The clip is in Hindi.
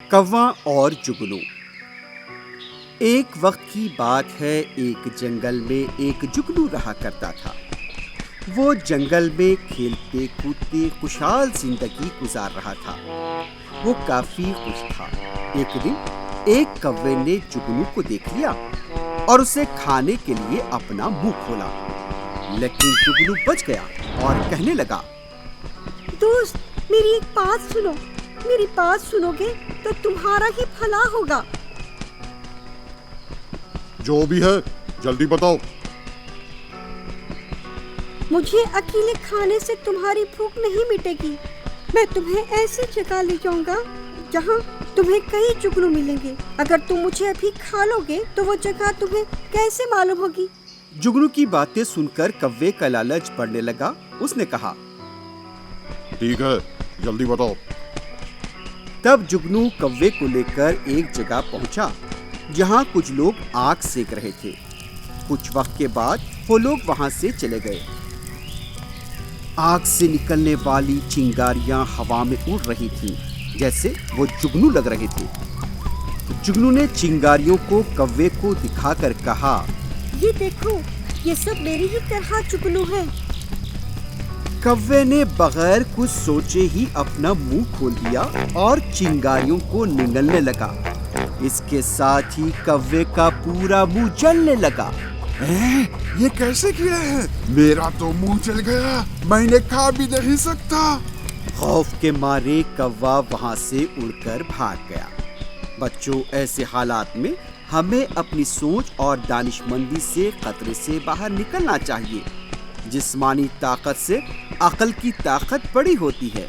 कौवा और जुगनू। एक वक्त की बात है, एक जंगल में एक जुगनू रहा करता था। वो जंगल में खेलते कूदते खुशहाल जिंदगी गुजार रहा था। वो काफी खुश था। एक दिन एक कौवे ने जुगनू को देख लिया और उसे खाने के लिए अपना मुंह खोला, लेकिन जुगनू बच गया और कहने लगा, दोस्त, मेरी एक बात सुनो। मेरी बात सुनोगे तो तुम्हारा ही भला होगा। जो भी है जल्दी बताओ। मुझे अकेले खाने से तुम्हारी भूख नहीं मिटेगी। मैं तुम्हें ऐसी जगह ले जाऊंगा जहाँ तुम्हें कई जुगनू मिलेंगे। अगर तुम मुझे अभी खा लोगे तो वो जगह तुम्हें कैसे मालूम होगी? जुगनू की बातें सुनकर कौवे का लालच बढ़ने लगा। उसने कहा, ठीक है, जल्दी बताओ। तब जुगनू कौवे को लेकर एक जगह पहुंचा जहां कुछ लोग आग सेक रहे थे। कुछ वक्त के बाद वो लोग वहां से चले गए। आग से निकलने वाली चिंगारियां हवा में उड़ रही थीं, जैसे वो जुगनू लग रहे थे। जुगनू ने चिंगारियों को कौवे को दिखाकर कहा, ये देखो, ये सब मेरी ही तरह जुगनू है। कौवे ने बगैर कुछ सोचे ही अपना मुंह खोल दिया और चिंगारियों को निगलने लगा। इसके साथ ही कौवे का पूरा मुंह जलने लगा। ये कैसे किया है? मेरा तो मुंह जल गया, मैंने खा भी नहीं सकता। खौफ के मारे कौवा वहां से उड़कर भाग गया। बच्चों, ऐसे हालात में हमें अपनी सोच और दानिशमंदी से खतरे से बाहर निकलना चाहिए। जिस्मानी ताकत से अक्ल की ताकत बड़ी होती है।